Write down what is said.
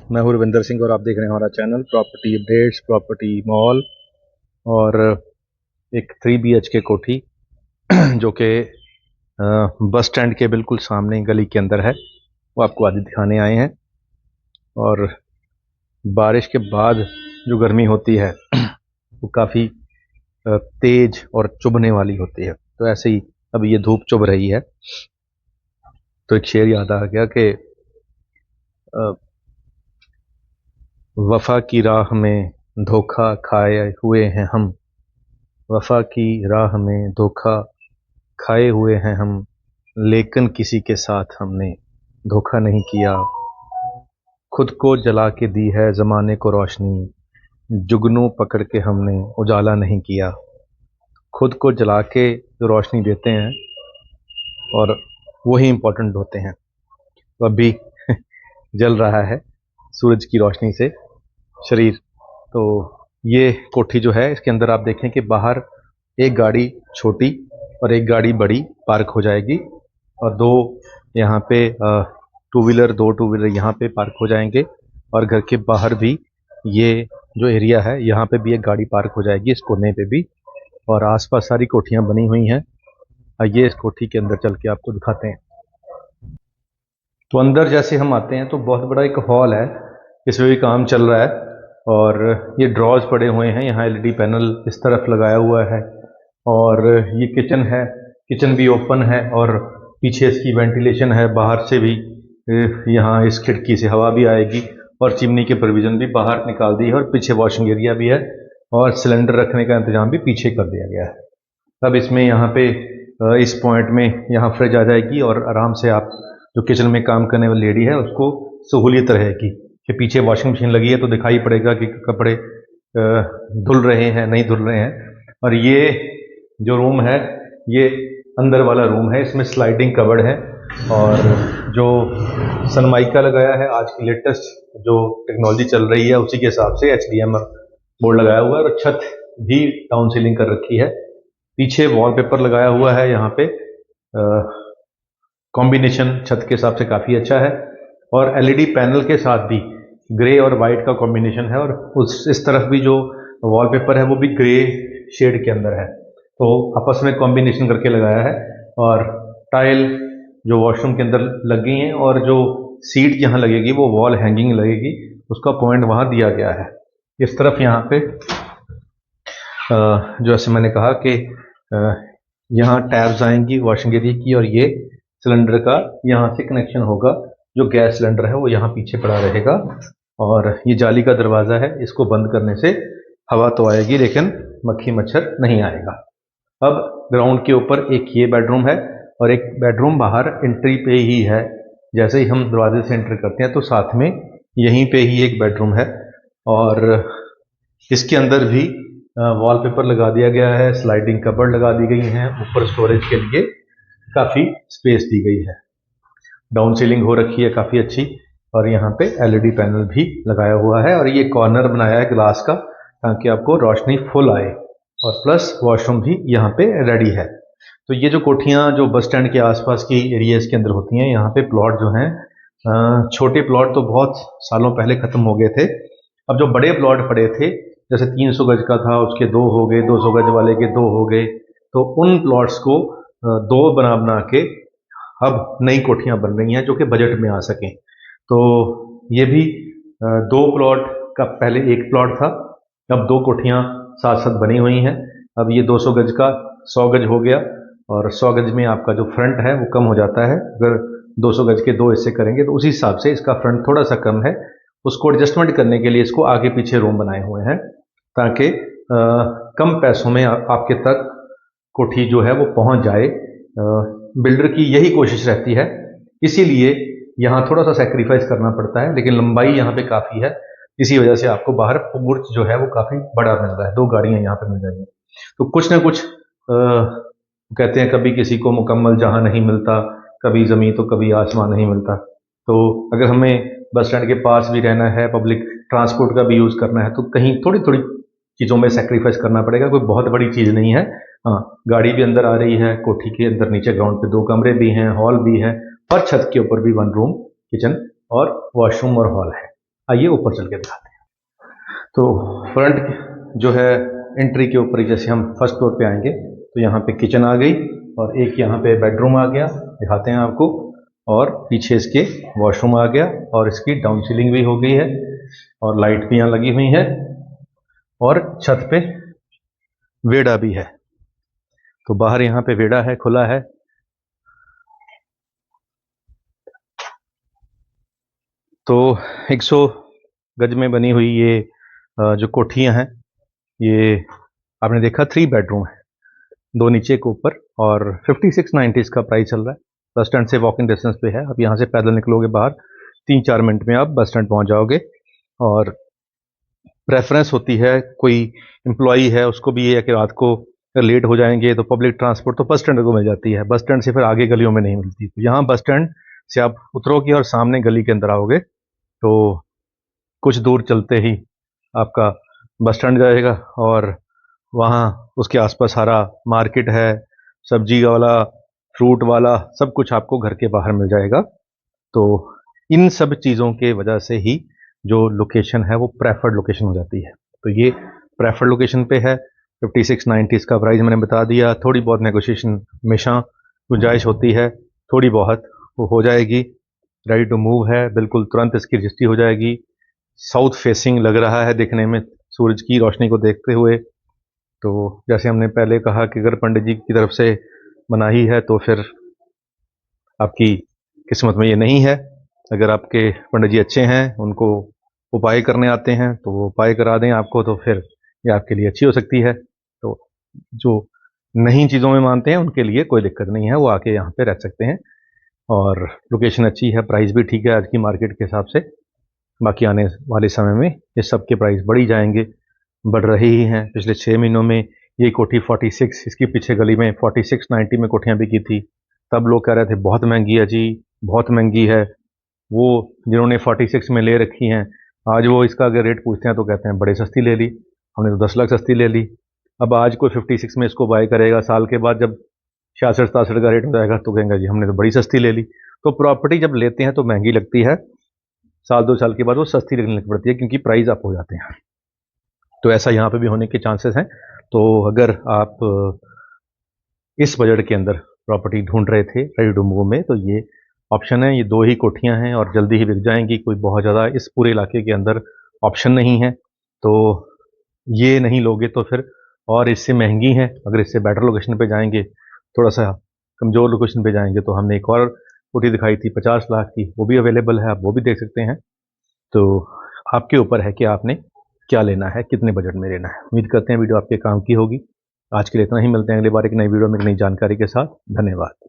मैं हूँ रविंदर सिंह और आप देख रहे हैं हमारा channel property updates, property mall. और एक 3 BHK कोठी जो कि बस स्टैंड के बिल्कुल सामने गली के अंदर है, वो आपको आज दिखाने आए हैं। और बारिश के बाद जो गर्मी होती है वो काफ़ी तेज और चुभने वाली होती है। तो ऐसे ही अभी ये धूप चुभ रही है तो एक शेर याद आ गया कि वफा की राह में धोखा खाए हुए हैं हम, वफा की राह में धोखा खाए हुए हैं हम, लेकिन किसी के साथ हमने धोखा नहीं किया। खुद को जला के दी है ज़माने को रोशनी, जुगनू पकड़ के हमने उजाला नहीं किया। खुद को जला के जो रोशनी देते हैं और वही इम्पोर्टेंट होते हैं। तो अभी जल रहा है सूरज की रोशनी से शरीर। तो ये कोठी जो है, इसके अंदर आप देखें कि बाहर एक गाड़ी छोटी और एक गाड़ी बड़ी पार्क हो जाएगी और दो यहाँ पे 2 व्हीलर यहाँ पे पार्क हो जाएंगे। और घर के बाहर भी ये जो एरिया है यहाँ पे भी एक गाड़ी पार्क हो जाएगी, इस कोने पे भी। और आसपास सारी कोठियाँ बनी हुई हैं। आइए इस कोठी के अंदर चल के आपको दिखाते हैं। तो अंदर जैसे हम आते हैं तो बहुत बड़ा एक हॉल है, इसमें भी काम चल रहा है। और ये ड्रॉज पड़े हुए हैं, यहाँ LED पैनल इस तरफ लगाया हुआ है। और ये किचन है, किचन भी ओपन है और पीछे इसकी वेंटिलेशन है, बाहर से भी यहाँ इस खिड़की से हवा भी आएगी। और चिमनी के प्रोविज़न भी बाहर निकाल दी है और पीछे वॉशिंग एरिया भी है और सिलेंडर रखने का इंतज़ाम भी पीछे कर दिया गया है। अब इसमें यहाँ पे इस पॉइंट में यहाँ फ्रिज आ जाएगी और आराम से आप जो किचन में काम करने वाली लेडी है उसको सहूलियत रहेगी कि पीछे वॉशिंग मशीन लगी है तो दिखाई पड़ेगा कि कपड़े धुल रहे हैं नहीं धुल रहे हैं। और ये जो रूम है ये अंदर वाला रूम है, इसमें स्लाइडिंग कबर्ड है और जो सनमाइका लगाया है, आज की लेटेस्ट जो टेक्नोलॉजी चल रही है उसी के हिसाब से HDMI बोर्ड लगाया हुआ है। और छत भी डाउन सीलिंग कर रखी है। पीछे वॉलपेपर लगाया हुआ है, यहाँ पे कॉम्बिनेशन छत के हिसाब से काफ़ी अच्छा है। और LED पैनल के साथ भी ग्रे और वाइट का कॉम्बिनेशन है। और इस तरफ भी जो वॉलपेपर है वो भी ग्रे शेड के अंदर है, तो आपस में कॉम्बिनेशन करके लगाया है। और टाइल जो वॉशरूम के अंदर लग गई हैं और जो सीट यहाँ लगेगी वो वॉल हैंगिंग लगेगी, उसका पॉइंट वहाँ दिया गया है। इस तरफ यहाँ पे जो ऐसे मैंने कहा कि यहाँ टैब्स आएंगी वॉशिंग एरिया की और ये सिलेंडर का यहाँ से कनेक्शन होगा। जो गैस सिलेंडर है वो यहाँ पीछे पड़ा रहेगा और ये जाली का दरवाज़ा है, इसको बंद करने से हवा तो आएगी लेकिन मक्खी मच्छर नहीं आएगा। अब ग्राउंड के ऊपर एक ये बेडरूम है और एक बेडरूम बाहर एंट्री पे ही है। जैसे ही हम दरवाजे से एंटर करते हैं तो साथ में यहीं पे ही एक बेडरूम है और इसके अंदर भी वॉलपेपर लगा दिया गया है, स्लाइडिंग कबर्ड लगा दी गई हैं, ऊपर स्टोरेज के लिए काफ़ी स्पेस दी गई है, डाउन सीलिंग हो रखी है काफ़ी अच्छी। और यहाँ पे LED पैनल भी लगाया हुआ है और ये कॉर्नर बनाया है ग्लास का ताकि आपको रोशनी फुल आए। और प्लस वॉशरूम भी यहाँ पे रेडी है। तो ये जो कोठियाँ जो बस स्टैंड के आसपास की एरियाज़ के अंदर होती हैं, यहाँ पे प्लॉट जो हैं छोटे प्लॉट तो बहुत सालों पहले ख़त्म हो गए थे। अब जो बड़े प्लॉट पड़े थे जैसे 300 गज का था उसके 2 हो गए, 200 गज वाले के 2 हो गए, तो उन प्लॉट्स को 2 बना के अब नई कोठियाँ बन रही हैं जो कि बजट में आ सकें। तो ये भी 2 प्लॉट का पहले 1 प्लॉट था, अब 2 कोठियाँ साथ साथ बनी हुई हैं। अब ये 200 गज का 100 गज हो गया और 100 गज में आपका जो फ्रंट है वो कम हो जाता है। अगर 200 गज के 2 हिस्से करेंगे तो उसी हिसाब से इसका फ्रंट थोड़ा सा कम है, उसको एडजस्टमेंट करने के लिए इसको आगे पीछे रूम बनाए हुए हैं ताकि कम पैसों में आपके तक कोठी जो है वो पहुंच जाए। बिल्डर की यही कोशिश रहती है, इसीलिए यहाँ थोड़ा सा सेक्रीफाइस करना पड़ता है, लेकिन लंबाई यहाँ पे काफ़ी है, इसी वजह से आपको बाहर पोर्च जो है वो काफ़ी बड़ा मिल रहा है। 2 गाड़ियाँ यहाँ पे मिल जाएंगी। तो कुछ ना कुछ कहते हैं कभी किसी को मुकम्मल जहाँ नहीं मिलता, कभी ज़मीन तो कभी आसमान नहीं मिलता। तो अगर हमें बस स्टैंड के पास भी रहना है, पब्लिक ट्रांसपोर्ट का भी यूज़ करना है, तो कहीं थोड़ी थोड़ी चीज़ों में सेक्रीफाइस करना पड़ेगा। कोई बहुत बड़ी चीज़ नहीं है। हाँ, गाड़ी भी अंदर आ रही है, कोठी के अंदर नीचे ग्राउंड पे 2 कमरे भी हैं, हॉल भी है और छत के ऊपर भी 1 रूम, किचन और वॉशरूम और हॉल है। आइए ऊपर चल के दिखाते हैं। तो फ्रंट जो है एंट्री के ऊपर जैसे हम फर्स्ट फ्लोर पे आएंगे तो यहाँ पे किचन आ गई और एक यहाँ पे बेडरूम आ गया, दिखाते हैं आपको, और पीछे इसके वॉशरूम आ गया और इसकी डाउन सीलिंग भी हो गई है और लाइट भी यहाँ लगी हुई है और छत पे वेड़ा भी है। तो बाहर यहाँ पे वेड़ा है, खुला है। तो 100 गज में बनी हुई ये जो कोठियाँ हैं, ये आपने देखा 3 बेडरूम है, 2 नीचे एक ऊपर, और 5690 इसका प्राइस चल रहा है। बस स्टैंड से वॉकिंग डिस्टेंस पे है। अब यहाँ से पैदल निकलोगे बाहर 3-4 मिनट में आप बस स्टैंड पहुँच जाओगे। और प्रेफरेंस होती है, कोई एम्प्लॉई है उसको भी ये है कि रात को लेट हो जाएंगे तो पब्लिक ट्रांसपोर्ट तो बस स्टैंड को मिल जाती है, बस स्टैंड से फिर आगे गलियों में नहीं मिलती। तो यहाँ बस स्टैंड से आप उतरोगे और सामने गली के अंदर आओगे तो कुछ दूर चलते ही आपका बस स्टैंड जाएगा और वहाँ उसके आसपास सारा मार्केट है, सब्जी वाला, फ्रूट वाला, सब कुछ आपको घर के बाहर मिल जाएगा। तो इन सब चीज़ों के वजह से ही जो लोकेशन है वो प्रेफर्ड लोकेशन हो जाती है। तो ये प्रेफर्ड लोकेशन पे है। 5690 इसका प्राइस मैंने बता दिया। थोड़ी बहुत नेगोशिएशन हमेशा गुंजाइश होती है, थोड़ी बहुत वो हो जाएगी। रेडी टू मूव है, बिल्कुल तुरंत इसकी रजिस्ट्री हो जाएगी। साउथ फेसिंग लग रहा है देखने में, सूरज की रोशनी को देखते हुए। तो जैसे हमने पहले कहा कि अगर पंडित जी की तरफ से मनाही है तो फिर आपकी किस्मत में ये नहीं है। अगर आपके पंडित जी अच्छे हैं, उनको उपाय करने आते हैं तो वो उपाय करा दें आपको, तो फिर ये आपके लिए अच्छी हो सकती है। तो जो नहीं चीज़ों में मानते हैं उनके लिए कोई दिक्कत नहीं है, वो आके यहाँ पे रह सकते हैं। और लोकेशन अच्छी है, प्राइस भी ठीक है आज की मार्केट के हिसाब से। बाकी आने वाले समय में इस सब के प्राइस बढ़ ही जाएंगे, बढ़ रहे ही हैं। पिछले 6 महीनों में ये कोठी 46, इसकी पीछे गली में 4690 में कोठियाँ बिकी थी। तब लोग कह रहे थे बहुत महंगी है जी, बहुत महंगी है। वो जिन्होंने 46 में ले रखी हैं, आज वो इसका अगर रेट पूछते हैं तो कहते हैं बड़े सस्ती ले ली, हमने तो 10 लाख सस्ती ले ली। अब आज कोई 56 में इसको बाय करेगा, साल के बाद जब 66-67 का रेट हो जाएगा तो कहेंगे जी हमने तो बड़ी सस्ती ले ली। तो प्रॉपर्टी जब लेते हैं तो महंगी लगती है, साल 2 साल के बाद वो सस्ती लगने लग पड़ती है क्योंकि प्राइस अप हो जाते हैं। तो ऐसा यहाँ पे भी होने के चांसेस हैं। तो अगर आप इस बजट के अंदर प्रॉपर्टी ढूंढ रहे थे रेडी टू मूव में, तो ये ऑप्शन है। ये 2 ही कोठियाँ हैं और जल्दी ही बिक जाएंगी, कोई बहुत ज़्यादा इस पूरे इलाके के अंदर ऑप्शन नहीं है। तो ये नहीं लोगे तो फिर और इससे महंगी हैं। अगर इससे बेटर लोकेशन पे जाएंगे, थोड़ा सा कमज़ोर लोकेशन पे जाएंगे, तो हमने एक और कोठी दिखाई थी 50 लाख की, वो भी अवेलेबल है, आप वो भी देख सकते हैं। तो आपके ऊपर है कि आपने क्या लेना है, कितने बजट में लेना है। उम्मीद करते हैं वीडियो आपके काम की होगी। आज के लिए इतना ही, मिलते हैं अगली बार एक नई वीडियो में एक नई जानकारी के साथ। धन्यवाद।